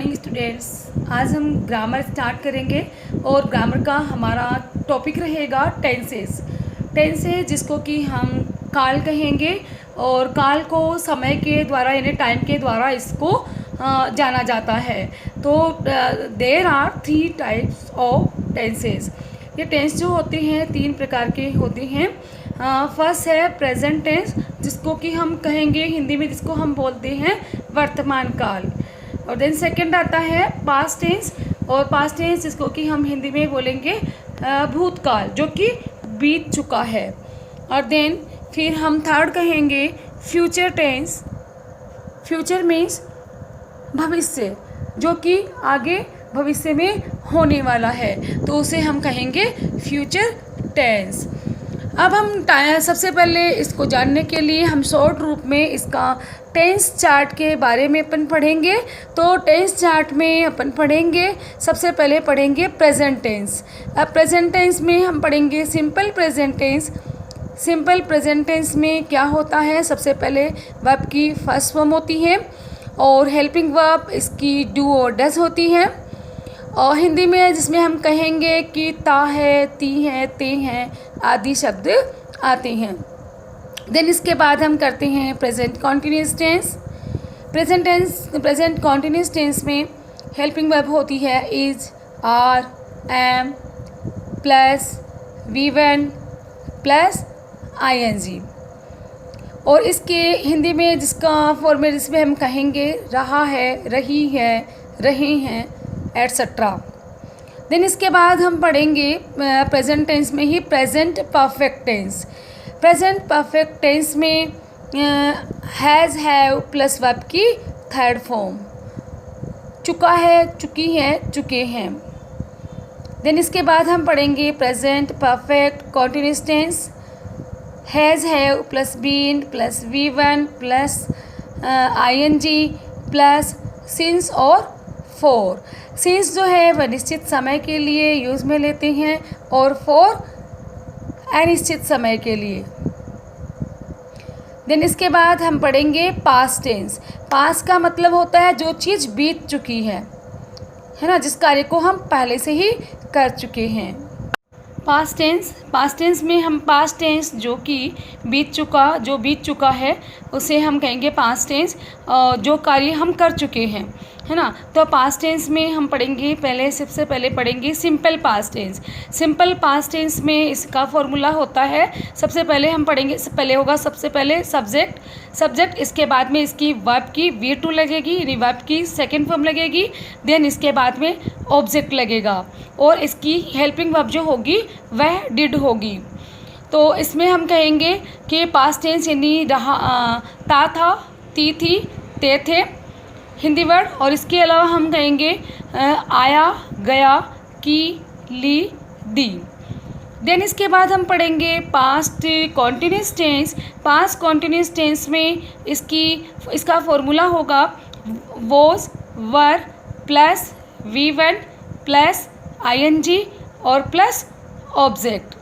Students, आज हम grammar start करेंगे और ग्रामर का हमारा टॉपिक रहेगा टेंसेस। टेंसेस जिसको कि हम काल कहेंगे और काल को समय के द्वारा यानी टाइम के द्वारा इसको जाना जाता है। तो there are 3 types of tenses. ये टेंस जो होते हैं 3 प्रकार के होते हैं। फर्स्ट है प्रेजेंट टेंस, जिसको कि हम कहेंगे हिंदी में, जिसको हम बोलते हैं वर्तमान काल। और देन सेकंड आता है पास्ट टेंस, और पास्ट टेंस जिसको कि हम हिंदी में बोलेंगे भूतकाल, जो कि बीत चुका है। और देन फिर हम थर्ड कहेंगे फ्यूचर टेंस। फ्यूचर मीन्स भविष्य, जो कि आगे भविष्य में होने वाला है, तो उसे हम कहेंगे फ्यूचर टेंस। अब हम सबसे पहले इसको जानने के लिए हम शॉर्ट रूप में इसका टेंस चार्ट के बारे में अपन पढ़ेंगे। तो टेंस चार्ट में अपन पढ़ेंगे, सबसे पहले पढ़ेंगे प्रेजेंट टेंस। अब प्रेजेंट टेंस में हम पढ़ेंगे simple present tense. Simple present tense में क्या होता है, सबसे पहले वर्ब की फर्स्ट फॉर्म होती है और हेल्पिंग वर्ब इसकी डू और डज होती है। और हिंदी में जिसमें हम कहेंगे कि ता है, ती है, ते हैं आदि शब्द आते हैं। देन इसके बाद हम करते हैं present continuous tense. Present continuous tense में हेल्पिंग वर्ब होती है is, are, am plus V1 plus ING. और इसके हिंदी में जिसका फॉर्मेट जिसमें हम कहेंगे रहा है, रही है, रहे हैं एट्सेट्रा। देन इसके बाद हम पढ़ेंगे प्रेजेंट टेंस में ही present perfect tense. Present perfect tense में हैज़, हैव प्लस वर्ब की थर्ड फॉर्म, चुका है, चुकी है, चुके हैं। देन इसके बाद हम पढ़ेंगे present perfect continuous tense. Has, have plus been plus V1 plus ING plus since और फॉर। सिंस जो है वह निश्चित समय के लिए यूज़ में लेते हैं और फॉर अनिश्चित समय के लिए। देन इसके बाद हम पढ़ेंगे पास्ट टेंस। पास्ट का मतलब होता है जो चीज़ बीत चुकी है ना, जिस कार्य को हम पहले से ही कर चुके हैं। पास्ट टेंस में हम पास्ट टेंस जो कि बीत चुका है उसे हम कहेंगे पास्ट टेंस, जो कार्य हम कर चुके हैं, है ना। तो पास्ट टेंस में हम पढ़ेंगे सबसे पहले पढ़ेंगे simple past tense. Simple past tense में इसका फॉर्मूला होता है, सबसे पहले हम पढ़ेंगे, पहले होगा सबसे पहले सब्जेक्ट, इसके बाद में इसकी वर्ब की V2 लगेगी, यानी वर्ब की सेकेंड फॉर्म लगेगी। देन इसके बाद में ऑब्जेक्ट लगेगा और इसकी हेल्पिंग वर्ब जो होगी वह डिड होगी। तो इसमें हम कहेंगे कि पास्ट टेंस यानी ता था, ती थी, ते थे हिंदी वर्ड। और इसके अलावा हम कहेंगे आया, गया, की, ली, दी। देन इसके बाद हम पढ़ेंगे past continuous tense. Past continuous tense में इसका फॉर्मूला होगा was, were plus V1 plus ING और प्लस ऑब्जेक्ट।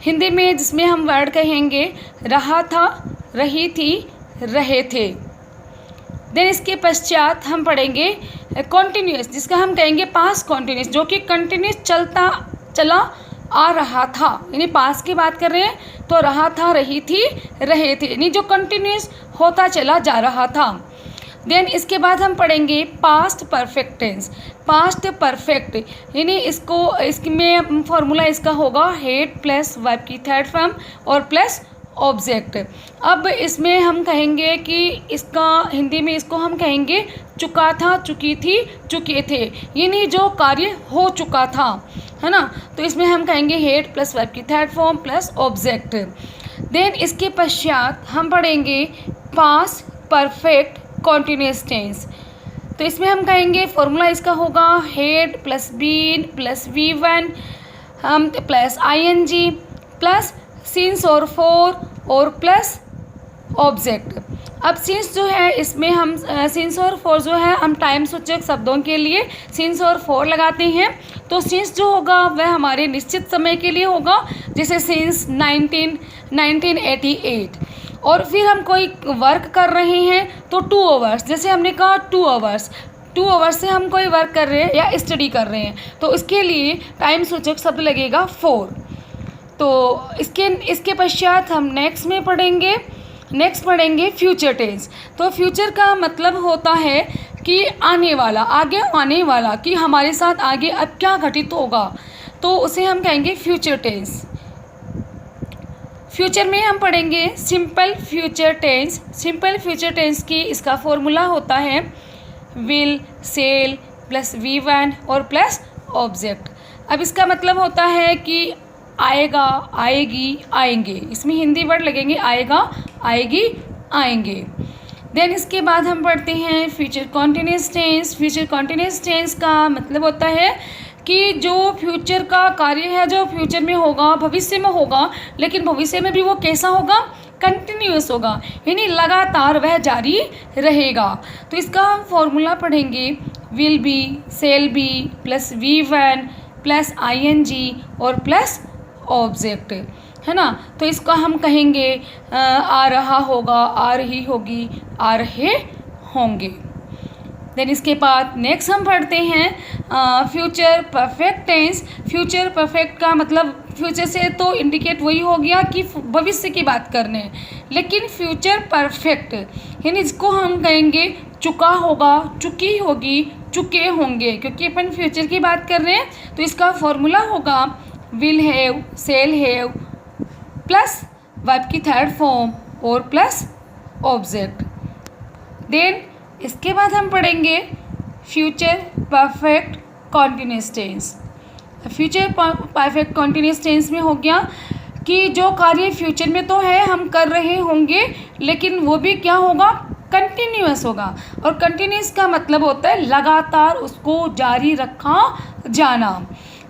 हिंदी में जिसमें हम वर्ड कहेंगे रहा था, रही थी, रहे थे। देन इसके पश्चात हम पढ़ेंगे कॉन्टिन्यूस, जिसका हम कहेंगे पास्ट कॉन्टिन्यूस, जो कि कंटिन्यूस चला आ रहा था, यानी पास्ट की बात कर रहे हैं तो रहा था, रही थी, रहे थे, यानी जो कंटिन्यूस होता चला जा रहा था। देन इसके बाद हम पढ़ेंगे past perfect tense. Past perfect यानी इसमें फॉर्मूला इसका होगा हेड प्लस वर्ब की थर्ड फॉर्म और प्लस ऑब्जेक्ट। अब इसमें हम कहेंगे कि इसका हिंदी में इसको हम कहेंगे चुका था, चुकी थी, चुके थे, यानी जो कार्य हो चुका था, है ना। तो इसमें हम कहेंगे हेड प्लस वर्ब की third form plus object. Then इसके पश्चात हम पढ़ेंगे पास्ट परफेक्ट कॉन्टिन्यूस टेंस। तो इसमें हम कहेंगे फॉर्मूला इसका होगा had plus been plus V1 plus ING plus since और फॉर और प्लस ऑब्जेक्ट। अब सिंस जो है इसमें हम सिंस और फॉर जो है हम टाइम सूचक शब्दों के लिए सिंस और फॉर लगाते हैं। तो सिंस जो होगा वह हमारे निश्चित समय के लिए होगा, जैसे सिंस 1988। और फिर हम कोई वर्क कर रहे हैं तो 2 आवर्स, जैसे हमने कहा 2 आवर्स, 2 आवर्स से हम कोई वर्क कर रहे हैं या स्टडी कर रहे हैं, तो उसके लिए टाइम सूचक शब्द लगेगा 4। तो इसके पश्चात हम नेक्स्ट पढ़ेंगे फ्यूचर टेंस। तो फ्यूचर का मतलब होता है कि आने वाला, आगे आने वाला, कि हमारे साथ आगे अब क्या घटित होगा, तो उसे हम कहेंगे फ्यूचर टेंस। फ्यूचर में हम पढ़ेंगे simple future tense. Simple future tense की इसका फॉर्मूला होता है विल, सेल प्लस V1 और प्लस ऑब्जेक्ट। अब इसका मतलब होता है कि आएगा, आएगी, आएंगे, इसमें हिंदी वर्ड लगेंगे आएगा, आएगी, आएंगे। देन इसके बाद हम पढ़ते हैं future continuous tense. Future continuous tense का मतलब होता है कि जो फ्यूचर का कार्य है जो फ्यूचर में होगा, भविष्य में होगा, लेकिन भविष्य में भी वो कैसा होगा, कंटिन्यूस होगा, यानी लगातार वह जारी रहेगा। तो इसका हम फॉर्मूला पढ़ेंगे will be, shall be plus V1 plus ING और प्लस ऑब्जेक्ट, है ना। तो इसका हम कहेंगे आ रहा होगा, आ रही होगी, आ रहे होंगे। देन इसके बाद नेक्स्ट हम पढ़ते हैं future perfect tense. Future perfect का मतलब फ्यूचर से तो इंडिकेट वही हो गया कि भविष्य की बात करने, लेकिन फ्यूचर परफेक्ट यानी इसको हम कहेंगे चुका होगा, चुकी होगी, चुके होंगे, क्योंकि अपन फ्यूचर की बात कर रहे हैं। तो इसका फॉर्मूला होगा will have, shall have plus verb की थर्ड फॉर्म और प्लस ऑब्जेक्ट। देन इसके बाद हम पढ़ेंगे future perfect continuous tense. Future perfect continuous tense में हो गया कि जो कार्य फ्यूचर में तो है, हम कर रहे होंगे, लेकिन वो भी क्या होगा, कंटिन्यूअस होगा। और कंटिन्यूअस का मतलब होता है लगातार उसको जारी रखा जाना।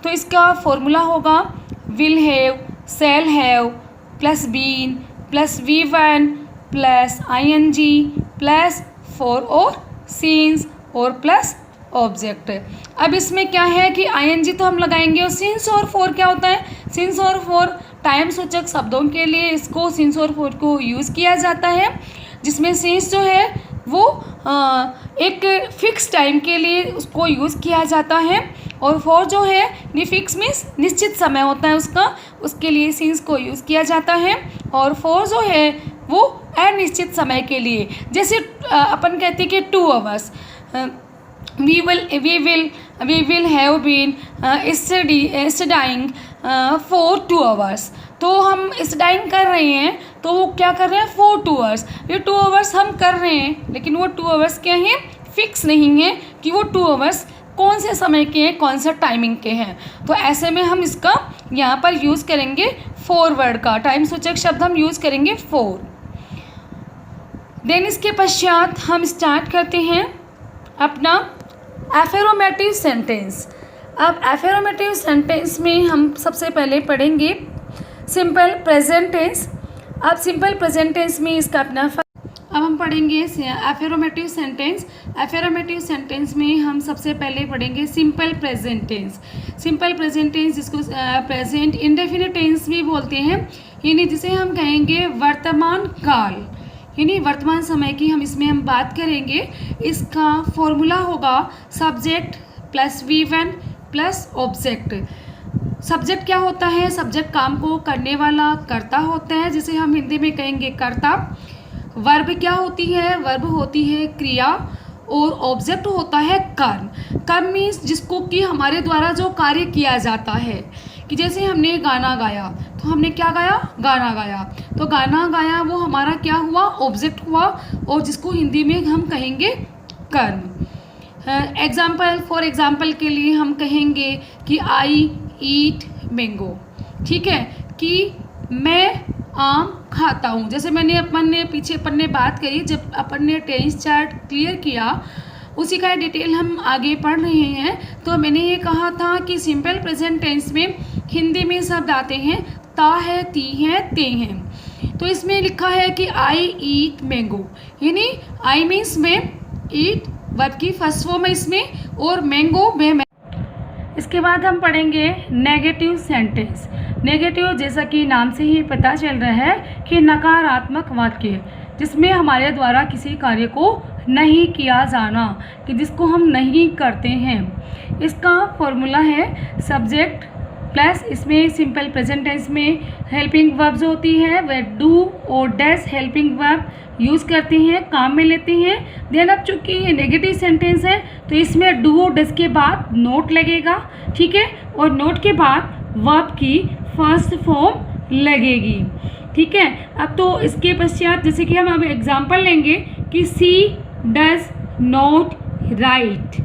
तो इसका फॉर्मूला होगा will have, shall have plus been plus V1 plus ING plus for और सीन्स और प्लस ऑब्जेक्ट। अब इसमें क्या है कि ING तो हम लगाएंगे और सीन्स और फॉर क्या होता है, सीन्स और फॉर टाइम सूचक शब्दों के लिए इसको सीन्स और फॉर को यूज़ किया जाता है, जिसमें सीन्स जो है वो एक फिक्स टाइम के लिए उसको यूज़ किया जाता है, और फॉर जो है ये फिक्स मीन्स निश्चित समय होता है उसका, उसके लिए सीन्स को यूज़ किया जाता है। और फॉर जो है वो अनिश्चित समय के लिए, जैसे अपन कहते हैं कि 2 hours, we will have been studying for 2 hours. तो हम स्टडीइंग कर रहे हैं, तो वो क्या कर रहे हैं, फॉर 2 आवर्स। ये 2 आवर्स हम कर रहे हैं, लेकिन वो 2 आवर्स क्या हैं, फिक्स नहीं है कि वो 2 आवर्स कौन से समय के हैं, कौन सा टाइमिंग के हैं। तो ऐसे में हम इसका यहाँ पर यूज़ करेंगे फॉरवर्ड का टाइम सूचक शब्द हम यूज़ करेंगे फॉर। देन इसके पश्चात हम स्टार्ट करते हैं अपना एफर्मेटिव सेंटेंस। अब एफर्मेटिव सेंटेंस में हम सबसे पहले पढ़ेंगे सिंपल प्रेजेंट टेंस। अब सिंपल प्रेजेंट टेंस में इसका अपना अब हम पढ़ेंगे एफर्मेटिव सेंटेंस। एफर्मेटिव सेंटेंस में हम सबसे पहले पढ़ेंगे simple present tense. Simple present tense जिसको प्रेजेंट इंडेफिनिट टेंस भी बोलते हैं, यानी जिसे हम कहेंगे वर्तमान काल, यानी वर्तमान समय की हम बात करेंगे। इसका फॉर्मूला होगा subject plus V1 plus object. Subject क्या होता है, सब्जेक्ट काम को करने वाला कर्ता होता है, जिसे हम हिंदी में कहेंगे कर्ता। वर्ब क्या होती है, वर्ब होती है क्रिया, और ऑब्जेक्ट होता है कर्म। कर्म मीन्स जिसको कि हमारे द्वारा जो कार्य किया जाता है, कि जैसे हमने गाना गाया, तो हमने क्या गाया, गाना गाया। तो गाना गाया वो हमारा क्या हुआ, ऑब्जेक्ट हुआ, और जिसको हिंदी में हम कहेंगे कर्म। फॉर एग्जाम्पल के लिए हम कहेंगे कि आई ईट मैंगो, ठीक है, कि मैं आम खाता हूँ। जैसे अपन ने बात करी, जब अपन ने टेंस चार्ट क्लियर किया, उसी का डिटेल हम आगे पढ़ रहे हैं। तो मैंने ये कहा था कि सिंपल प्रेजेंट टेंस में हिंदी में शब्द आते हैं ता है, ती है, ते हैं। तो इसमें लिखा है कि आई ईट मैंगो, यानी आई मीन्स में, ईट वर्ब की फर्स्ट फॉर्म है इसमें, और मैंगो में। इसके बाद हम पढ़ेंगे नेगेटिव सेंटेंस। नेगेटिव जैसा कि नाम से ही पता चल रहा है कि नकारात्मक वाक्य, जिसमें हमारे द्वारा किसी कार्य को नहीं किया जाना, कि जिसको हम नहीं करते हैं। इसका फॉर्मूला है सब्जेक्ट प्लस इसमें सिंपल प्रेजेंट टेंस में हेल्पिंग वर्ब जो होती है वह डू और डैश हेल्पिंग वर्ब यूज़ करते हैं, काम में लेते हैं। देन अब चूँकि ये नेगेटिव सेंटेंस है तो इसमें डू और डैश के बाद नोट लगेगा, ठीक है, और नोट के बाद वर्ब की फर्स्ट फॉर्म लगेगी, ठीक है। अब तो इसके पश्चात जैसे कि हम अब एग्जाम्पल लेंगे कि सी डज नॉट राइट,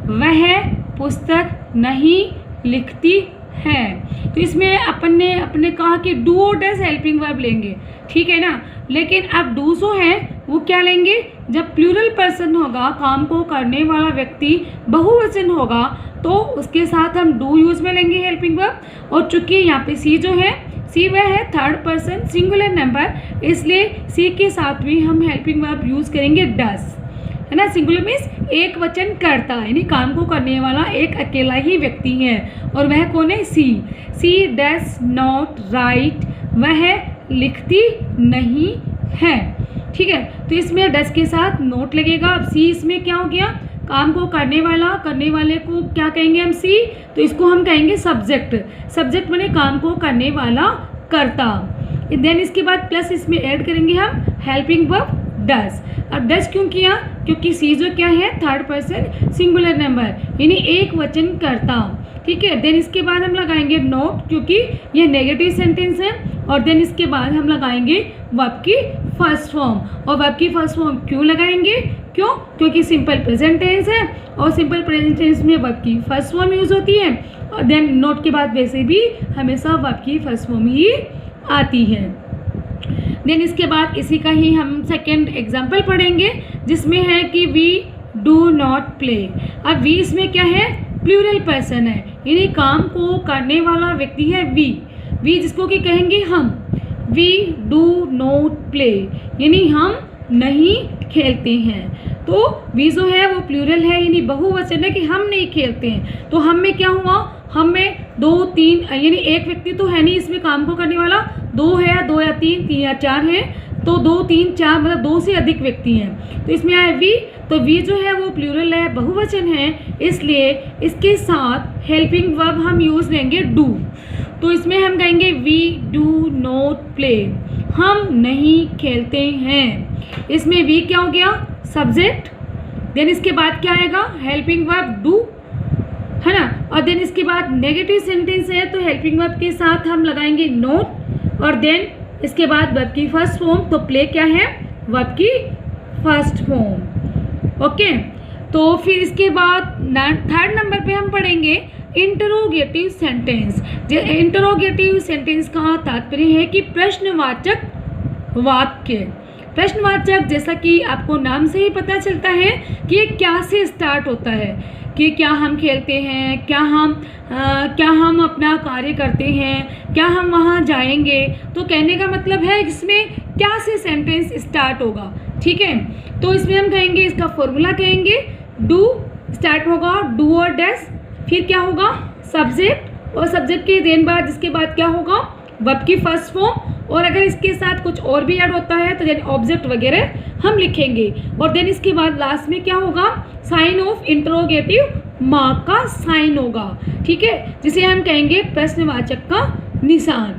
वह पुस्तक नहीं लिखती है। तो इसमें अपन ने अपने कहा कि डू और डज हेल्पिंग वर्ब लेंगे, ठीक है ना। लेकिन अब डू जो है वो क्या लेंगे, जब प्लूरल पर्सन होगा, काम को करने वाला व्यक्ति बहुवचन होगा, तो उसके साथ हम डू यूज में लेंगे हेल्पिंग वर्ब। और चूंकि यहाँ पे सी जो है, सी वह है थर्ड पर्सन सिंगुलर नंबर, इसलिए सी के साथ भी हम हेल्पिंग वर्ब यूज करेंगे डज, है ना। सिंगुलर मीन्स एक वचन करता, यानी काम को करने वाला एक अकेला ही व्यक्ति है, और वह कौन है, सी। सी डज नॉट राइट, वह लिखती नहीं है, ठीक है। तो इसमें डज के साथ नोट लगेगा। अब सी इसमें क्या हो गया, काम को करने वाला, करने वाले को क्या कहेंगे हम, सी, तो इसको हम कहेंगे सब्जेक्ट। सब्जेक्ट माने काम को करने वाला, करता। देन इसके बाद प्लस इसमें ऐड करेंगे हम हेल्पिंग वर्ब डज। अब डज क्यों किया, क्योंकि सी जो क्या है थर्ड पर्सन सिंगुलर नंबर, यानी एक वचन करता, ठीक है। देन इसके बाद हम लगाएंगे नोट, क्योंकि ये नेगेटिव सेंटेंस है। और देन इसके बाद हम लगाएंगे वर्ब की फर्स्ट फॉर्म। और वर्ब की फर्स्ट फॉर्म क्यों लगाएंगे, क्यों, क्योंकि सिंपल प्रेजेंट टेंस है, और सिंपल प्रेजेंट टेंस में वर्ब की फर्स्ट फॉर्म यूज होती है। और देन नोट के बाद वैसे भी हमेशा वर्ब की फर्स्ट फॉर्म ही आती है। देन इसके बाद इसी का ही हम सेकेंड एग्जाम्पल पढ़ेंगे, जिसमें है कि वी डू नॉट प्ले। अब वी इसमें क्या है, प्लूरल पर्सन है, यानी काम को करने वाला व्यक्ति है वी। वी जिसको कि कहेंगे हम, वी डू नॉट प्ले, यानी हम नहीं खेलते हैं। तो वी जो है वो प्लूरल है, यानी बहुवचन है कि हम नहीं खेलते हैं। तो हम में क्या हुआ, हम में दो तीन, यानी एक व्यक्ति तो है नहीं इसमें काम को करने वाला, दो है, दो या तीन, तीन या चार है, तो दो तीन चार मतलब दो से अधिक व्यक्ति हैं। तो इसमें आए वी, तो वी जो है वो प्लूरल है, बहुवचन है, इसलिए इसके साथ हेल्पिंग वर्ब हम यूज लेंगे डू। तो इसमें हम कहेंगे वी डू नॉट प्ले, हम नहीं खेलते हैं। इसमें वी क्या हो गया, सब्जेक्ट। देन इसके बाद क्या आएगा, हेल्पिंग वर्ब डू, है ना। और देन इसके बाद नेगेटिव सेंटेंस है तो हेल्पिंग वर्ब के साथ हम लगाएंगे नोट। और देन इसके बाद वर्ब की फर्स्ट फॉर्म, तो प्ले क्या है, वर्ब की फर्स्ट फॉर्म, ओके। तो फिर इसके बाद थर्ड नंबर पे हम पढ़ेंगे इंटरोगेटिव सेंटेंस। इंटरोगेटिव सेंटेंस का तात्पर्य है कि प्रश्नवाचक वाक्य। प्रश्नवाचक, जैसा कि आपको नाम से ही पता चलता है कि ये क्या से स्टार्ट होता है, कि क्या हम खेलते हैं, क्या हम अपना कार्य करते हैं, क्या हम वहाँ जाएंगे। तो कहने का मतलब है इसमें क्या से सेंटेंस स्टार्ट होगा, ठीक है। तो इसमें हम कहेंगे, इसका फॉर्मूला कहेंगे डू, स्टार्ट होगा डू और डैश, फिर क्या होगा सब्जेक्ट, और सब्जेक्ट के देन बाद इसके बाद क्या होगा वर्ब की फर्स्ट फॉर्म। और अगर इसके साथ कुछ और भी ऐड होता है तो देन ऑब्जेक्ट वगैरह हम लिखेंगे। और देन इसके बाद लास्ट में क्या होगा, साइन ऑफ इंटरोगेटिव मार्क का साइन होगा, ठीक है, जिसे हम कहेंगे प्रश्नवाचक का निशान,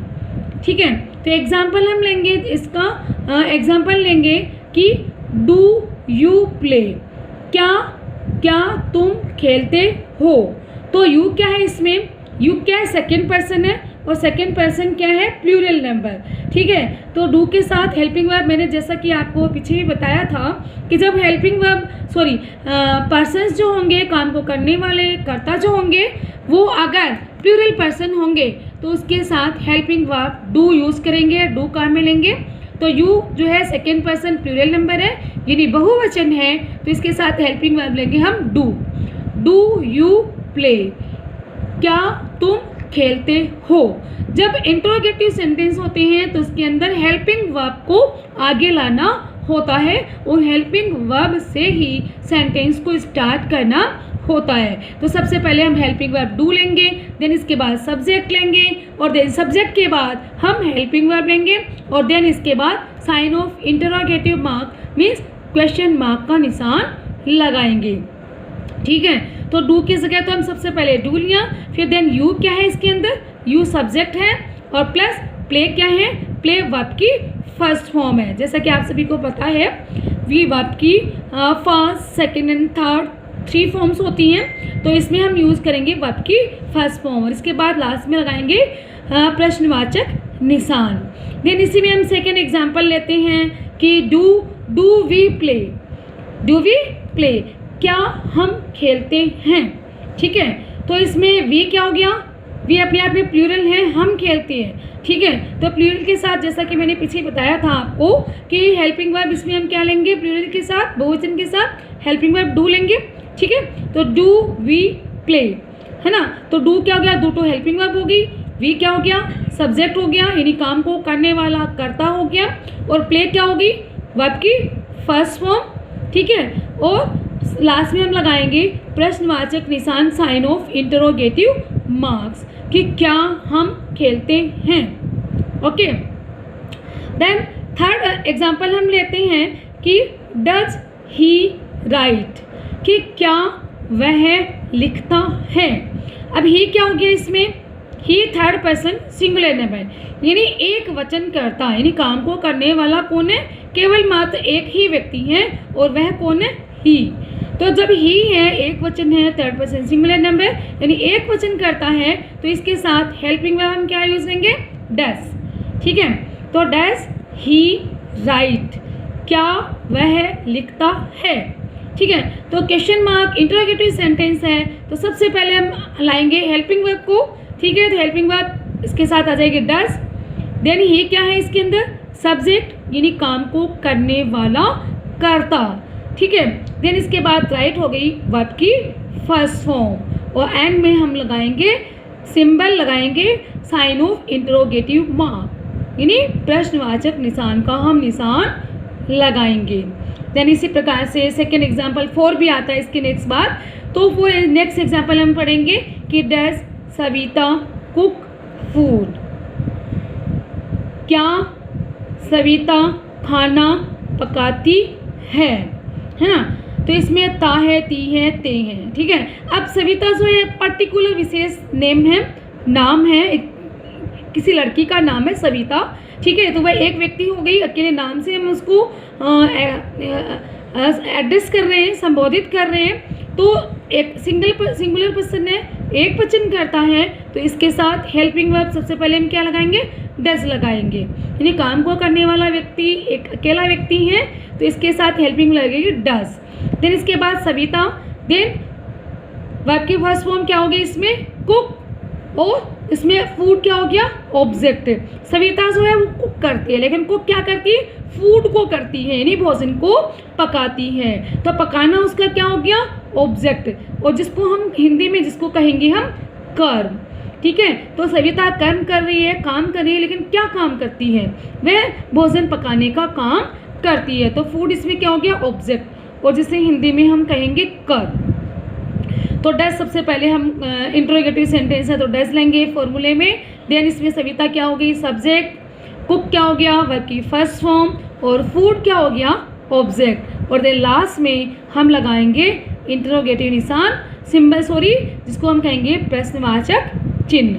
ठीक है। तो एग्जाम्पल हम लेंगे, इसका एग्जाम्पल लेंगे कि डू यू प्ले, क्या तुम खेलते हो। तो यू क्या है, इसमें यू क्या है, सेकेंड पर्सन है, और सेकेंड पर्सन क्या है, प्लूरल नंबर, ठीक है। तो डू के साथ हेल्पिंग वर्ब, मैंने जैसा कि आपको पीछे भी बताया था कि जब हेल्पिंग वर्ब पर्सन्स जो होंगे, काम को करने वाले कर्ता जो होंगे, वो अगर प्लूरल पर्सन होंगे तो उसके साथ हेल्पिंग वर्ब डू यूज करेंगे, डू काम में लेंगे। तो यू जो है सेकेंड पर्सन प्लूरल नंबर है, यानी बहुवचन है, तो इसके साथ हेल्पिंग वर्ब लेंगे हम डू यू प्ले, क्या तुम खेलते हो। जब इंटरोगेटिव सेंटेंस होते हैं तो उसके अंदर हेल्पिंग वर्ब को आगे लाना होता है, और हेल्पिंग वर्ब से ही सेंटेंस को स्टार्ट करना होता है। तो सबसे पहले हम हेल्पिंग वर्ब डू लेंगे, देन इसके बाद सब्जेक्ट लेंगे, और देन सब्जेक्ट के बाद हम हेल्पिंग वर्ब लेंगे, और देन इसके बाद sign of interrogative mark means question mark का निशान लगाएंगे। ठीक है, तो डू की जगह तो हम सबसे पहले डू लिया, फिर देन यू क्या है इसके अंदर, यू सब्जेक्ट है और प्लस प्ले क्या है, प्ले वर्ब की फर्स्ट फॉर्म है। जैसा कि आप सभी को पता है वी वर्ब की first, second and third 3 forms होती हैं, तो इसमें हम यूज़ करेंगे वर्ब की फर्स्ट फॉर्म और इसके बाद लास्ट में लगाएंगे प्रश्नवाचक निशान। देन इसी में हम सेकेंड एग्जाम्पल लेते हैं कि do we play, do we play क्या हम खेलते हैं। ठीक है, तो इसमें वी क्या हो गया, वी अपने आप में प्लूरल है, हम खेलते हैं। ठीक है, तो प्लूरल के साथ जैसा कि मैंने पीछे बताया था आपको कि हेल्पिंग वर्ब इसमें हम क्या लेंगे, प्लूरल के साथ बहुवचन के साथ हेल्पिंग वर्ब डू लेंगे। ठीक है, तो डू वी प्ले है ना, तो डू क्या हो गया, डू तो हेल्पिंग वर्ब हो गई, वी क्या हो गया, सब्जेक्ट हो गया यानी काम को करने वाला कर्ता हो गया, और प्ले क्या होगी, वर्ब की फर्स्ट फॉर्म। ठीक है, और लास्ट में हम लगाएंगे प्रश्नवाचक निशान साइन ऑफ इंटरोगेटिव मार्क्स कि क्या हम खेलते हैं। ओके, देन थर्ड एग्जांपल हम लेते हैं कि डज ही राइट, कि क्या वह लिखता है। अब ही क्या हो गया इसमें, ही थर्ड पर्सन सिंगुलर नंबर यानी एक वचन करता है, यानी काम को करने वाला कौन है, केवल मात्र एक ही व्यक्ति है और वह कौन है, ही। तो जब ही है, एक वचन है, थर्ड पर्सन सिंगुलर नंबर यानी एक वचन करता है, तो इसके साथ हेल्पिंग वर्ब हम क्या यूज करेंगे, डज। ठीक है, तो डज ही राइट, क्या वह लिखता है। ठीक है, तो क्वेश्चन मार्क इंटरोगेटिव सेंटेंस है, तो सबसे पहले हम लाएंगे हेल्पिंग वर्ब को। ठीक है, तो हेल्पिंग वर्ब इसके साथ आ जाएगी डज, देन ही क्या है इसके अंदर, सब्जेक्ट यानी काम को करने वाला कर्ता। ठीक है, देन इसके बाद राइट हो गई वर्ब की फर्स्ट फॉर्म और एंड में हम लगाएंगे सिंबल, लगाएंगे साइन ऑफ इंटरोगेटिव मार्क यानी प्रश्नवाचक निशान का हम निशान लगाएंगे। देन इसी प्रकार से सेकेंड एग्जाम्पल 4 भी आता है इसके नेक्स्ट बार, तो फॉर नेक्स्ट एग्जाम्पल हम पढ़ेंगे कि डज सविता कुक फूड, क्या सविता खाना पकाती है ना, तो इसमें ता है, ती है, ते है। ठीक है, अब सविता जो है पर्टिकुलर विशेष नेम है, नाम है, किसी लड़की का नाम है सविता। ठीक है, तो वह एक व्यक्ति हो गई, अकेले नाम से हम उसको एड्रेस कर रहे हैं, संबोधित कर रहे हैं, तो एक सिंगुलर पर्सन है, एक वचन करता है, तो इसके साथ हेल्पिंग वर्ब सबसे पहले हम क्या लगाएंगे, डज लगाएंगे यानी काम को करने वाला व्यक्ति एक अकेला व्यक्ति है, तो इसके साथ हेल्पिंग लगेगी डज। देन इसके बाद सविता, देन वर्ब की फर्स्ट फॉर्म क्या होगी इसमें, कुक, और इसमें फूड क्या हो गया, ऑब्जेक्ट। सविता जो है वो कुक करती है, लेकिन कुक क्या करती है, फूड को करती है यानी भोजन को पकाती है, तो पकाना उसका क्या हो गया, ऑब्जेक्ट, और जिसको हम हिंदी में जिसको कहेंगे हम कर्म। ठीक है, तो सविता कर्म कर रही है, काम कर रही है, लेकिन क्या काम करती है, वह भोजन पकाने का काम करती है, तो फूड इसमें क्या हो गया, ऑब्जेक्ट, और जिसे हिंदी में हम कहेंगे कर्म। तो डज सबसे पहले हम इंट्रोगेटिव सेंटेंस है तो डज लेंगे फॉर्मूले में, देन इसमें सविता क्या हो गई, सब्जेक्ट, कुक क्या हो गया, वर्ब की फर्स्ट फॉर्म, और फूड क्या हो गया, ऑब्जेक्ट, और देन लास्ट में हम लगाएंगे इंट्रोगेटिव निशान, सिंबल, जिसको हम कहेंगे प्रश्नवाचक चिन्ह।